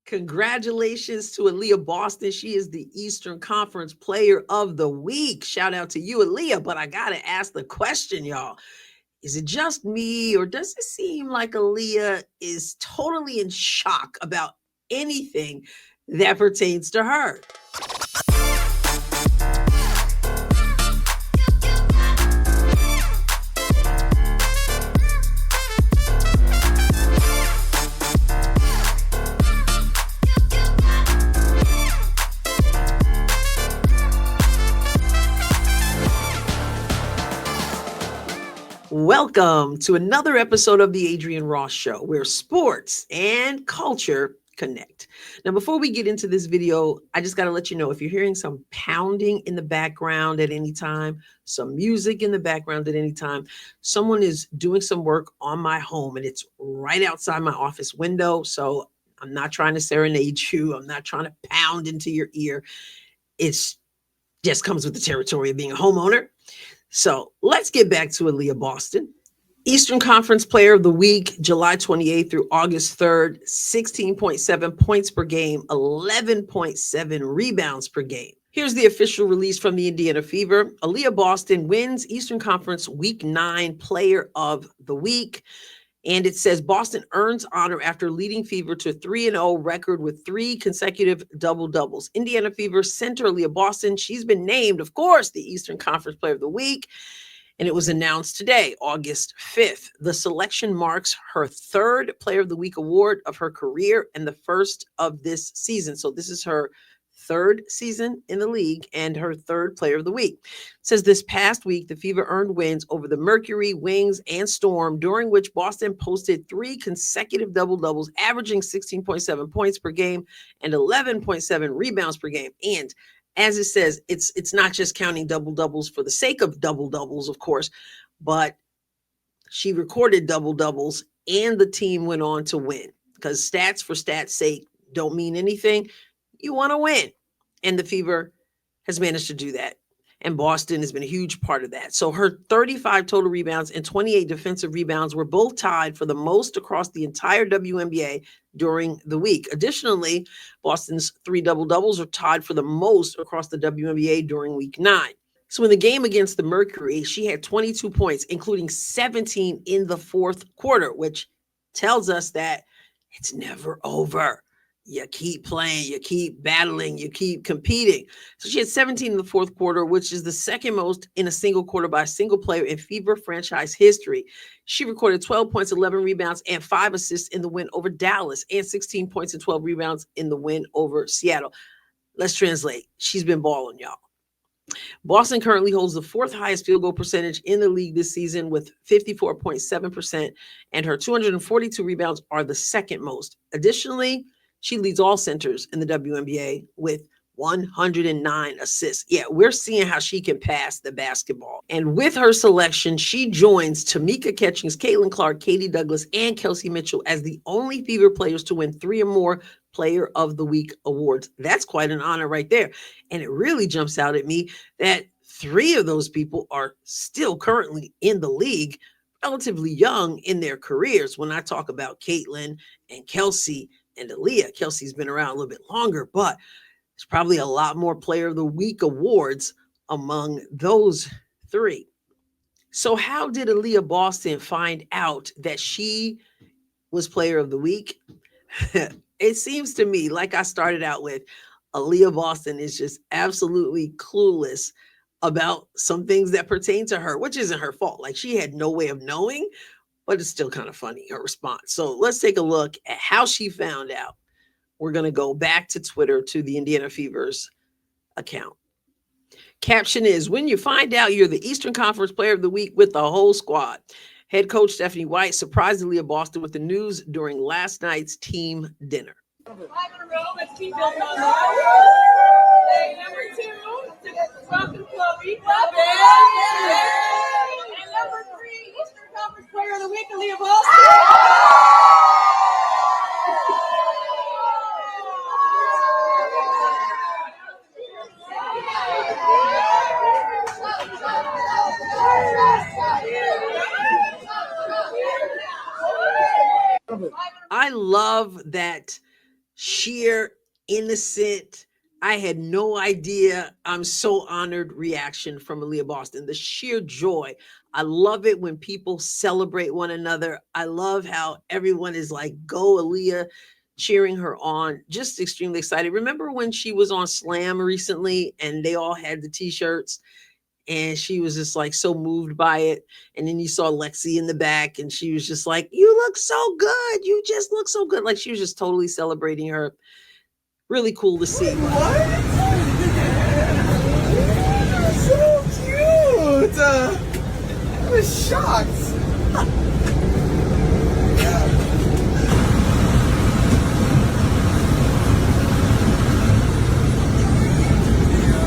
Congratulations to Aliyah Boston. She is the Eastern Conference Player of the Week. Shout out to you, Aliyah. But I got to ask the question, y'all. Is it just me, or does it seem like Aliyah is totally in shock about anything that pertains to her? Welcome to another episode of the Adrienne Ross Show, where sports and culture connect. Now, before we get into this video, I just got to let you know, if you're hearing some pounding in the background at any time, some music in the background at any time, someone is doing some work on my home and it's right outside my office window. So I'm not trying to serenade you. I'm not trying to pound into your ear. It's just comes with the territory of being a homeowner. So let's get back to Aliyah Boston. Eastern Conference Player of the Week, July 28th through August 3rd, 16.7 points per game, 11.7 rebounds per game. Here's the official release from the Indiana Fever. Aliyah Boston wins Eastern Conference Week 9 Player of the Week. And it says Boston earns honor after leading Fever to a 3-0 record with 3 consecutive double-doubles. Indiana Fever center Aliyah Boston, she's been named, of course, the Eastern Conference Player of the Week. And it was announced today, August 5th. The selection marks her 3rd Player of the Week award of her career and the first of this season. So this is her 3rd season in the league and her 3rd Player of the Week. It says this past week, the Fever earned wins over the Mercury, Wings, and Storm, during which Boston posted 3 consecutive double-doubles, averaging 16.7 points per game and 11.7 rebounds per game. And as it says, it's not just counting double-doubles for the sake of double-doubles, of course, but she recorded double-doubles and the team went on to win, because stats for stats' sake don't mean anything. You want to win. And the Fever has managed to do that. And Boston has been a huge part of that. So her 35 total rebounds and 28 defensive rebounds were both tied for the most across the entire WNBA during the week. Additionally, Boston's 3 double-doubles are tied for the most across the WNBA during week 9. So in the game against the Mercury, she had 22 points, including 17 in the 4th quarter, which tells us that it's never over. You keep playing, you keep battling, you keep competing. So she had 17 in the 4th quarter, which is the second most in a single quarter by a single player in Fever franchise history. She recorded 12 points, 11 rebounds, and 5 assists in the win over Dallas, and 16 points and 12 rebounds in the win over Seattle. Let's translate. She's been balling, y'all. Boston currently holds the 4th highest field goal percentage in the league this season with 54.7%, and her 242 rebounds are the second most. Additionally, she leads all centers in the WNBA with 109 assists. Yeah, we're seeing how she can pass the basketball. And with her selection, she joins Tamika Catchings, Caitlin Clark, Katie Douglas, and Kelsey Mitchell as the only Fever players to win 3 or more Player of the Week awards. That's quite an honor right there. And it really jumps out at me that 3 of those people are still currently in the league, relatively young in their careers. When I talk about Caitlin and Kelsey and Aliyah, Kelsey's been around a little bit longer, but there's probably a lot more Player of the Week awards among those 3. So how did Aliyah Boston find out that she was Player of the Week? It seems to me, like I started out with, Aliyah Boston is just absolutely clueless about some things that pertain to her, which isn't her fault. Like, she had no way of knowing, but it's still kind of funny, her response. So let's take a look at how she found out. We're going to go back to Twitter, to the Indiana Fever's account. Caption is, when you find out you're the Eastern Conference Player of the Week with the whole squad. Head coach Stephanie White surprised Aliyah Boston with the news during last night's team dinner. 5 in a row, let's keep building on that. Hey, number 2, welcome Chloe. And number 3, Eastern Conference Player of the Week, Aliyah Boston. I love that sheer, innocent, I had no idea, I'm so honored reaction from Aliyah Boston. The sheer joy. I love it when people celebrate one another. I love how everyone is like, go Aliyah, cheering her on. Just extremely excited. Remember when she was on Slam recently and they all had the t-shirts and she was just like so moved by it. And then you saw Lexi in the back and she was just like, you look so good. You just look so good. Like she was just totally celebrating her. Really cool to see. What? So cute. I was shocked.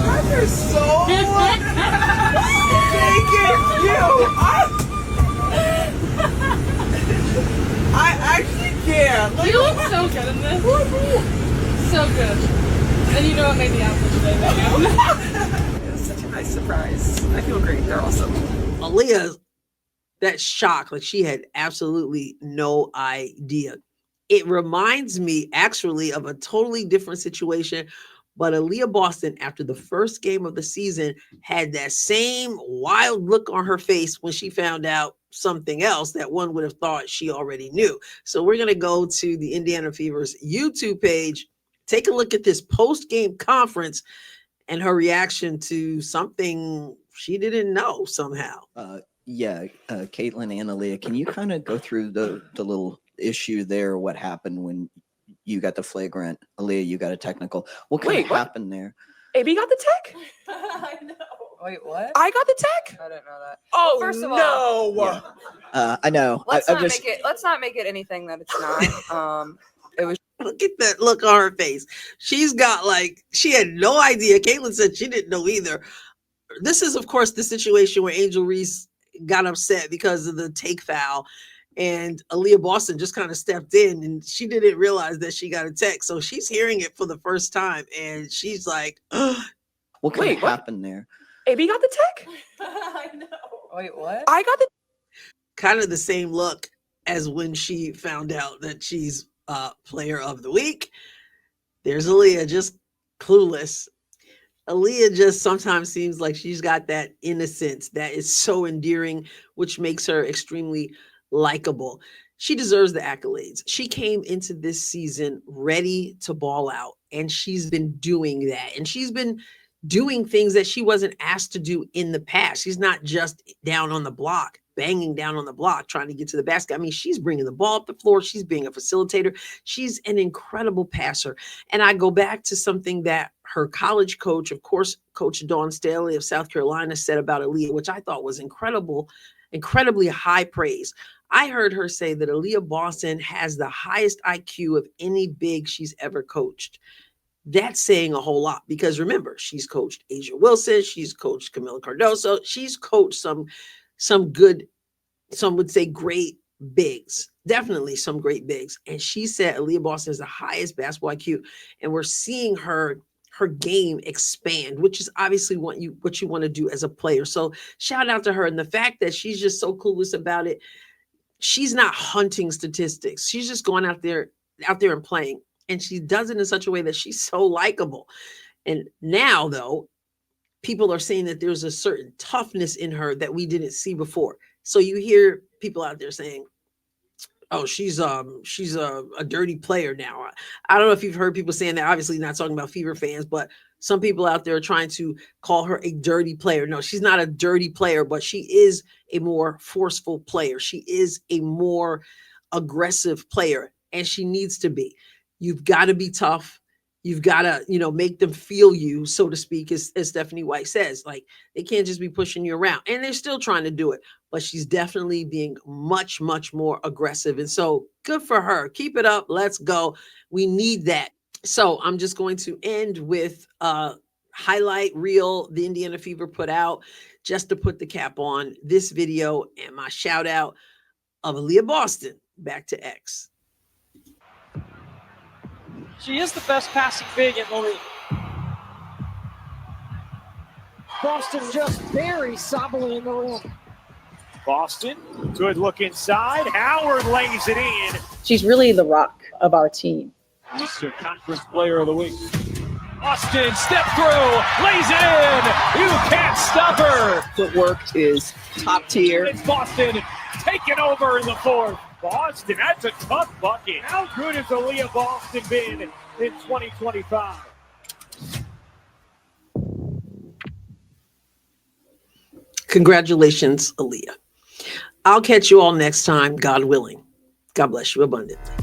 That is so freaking cute. I actually can't. You look so good in this. So good. And you know what made me out for today, Megan? It was such a nice surprise. I feel great. They're awesome. Aliyah, that shock, like she had absolutely no idea. It reminds me actually of a totally different situation, but Aliyah Boston, after the first game of the season, had that same wild look on her face when she found out something else that one would have thought she already knew. So we're going to go to the Indiana Fever's YouTube page, take a look at this post-game conference and her reaction to something she didn't know somehow. Yeah, Caitlin and Aliyah, can you kind of go through the little issue there? What happened when you got the flagrant? Aliyah, you got a technical. What kind of happened there? AB got the tech? I know. Wait, what? I got the tech? I didn't know that. Oh, First of all, no. Yeah. I know. Let's not make it anything that it's not. It was. Look at that look on her face. She's got like, she had no idea. Caitlin said she didn't know either. This is, of course, the situation where Angel Reese got upset because of the take foul. And Aliyah Boston just kind of stepped in and she didn't realize that she got a text. So she's hearing it for the first time. And she's like, ugh. What kind of happened there? AB got the tech? I know. Wait, what? I got the kind of the same look as when she found out that she's player of the week. There's Aliyah, just clueless. Aliyah just sometimes seems like she's got that innocence that is so endearing, which makes her extremely likable. She deserves the accolades. She came into this season ready to ball out, and she's been doing that. And she's been doing things that she wasn't asked to do in the past. She's not just down on the block, banging down on the block, trying to get to the basket. I mean, she's bringing the ball up the floor. She's being a facilitator. She's an incredible passer. And I go back to something that her college coach, of course, Coach Dawn Staley of South Carolina, said about Aliyah, which I thought was incredibly high praise. I heard her say that Aliyah Boston has the highest IQ of any big she's ever coached. That's saying a whole lot because remember, she's coached Asia Wilson, she's coached Camila Cardoso, she's coached some good, some would say great bigs, definitely some great bigs. And she said Aliyah Boston is the highest basketball IQ, and we're seeing her game expand, which is obviously what you want to do as a player. So shout out to her. And the fact that she's just so clueless about it, she's not hunting statistics. She's just going out there and playing. And she does it in such a way that she's so likable. And now, though, people are saying that there's a certain toughness in her that we didn't see before. So you hear people out there saying, oh, she's a dirty player now. I don't know if you've heard people saying that, obviously not talking about Fever fans, but some people out there are trying to call her a dirty player. No, she's not a dirty player, but she is a more forceful player. She is a more aggressive player, and she needs to be. You've got to be tough. You've got to, make them feel you, so to speak, as Stephanie White says. Like, they can't just be pushing you around. And they're still trying to do it. But she's definitely being much, much more aggressive. And so good for her. Keep it up. Let's go. We need that. So I'm just going to end with a highlight reel the Indiana Fever put out just to put the cap on this video and my shout out of Aliyah Boston back to X. She is the best passing big in the league. Boston just very solidly in the room. Boston, good look inside. Howard lays it in. She's really the rock of our team. Mr. Conference Player of the Week. Boston, step through, lays it in. You can't stop her. Footwork is top tier. It's Boston taking over in the fourth. Boston, that's a tough bucket. How good has Aliyah Boston been in 2025? Congratulations, Aliyah. I'll catch you all next time, God willing. God bless you abundantly.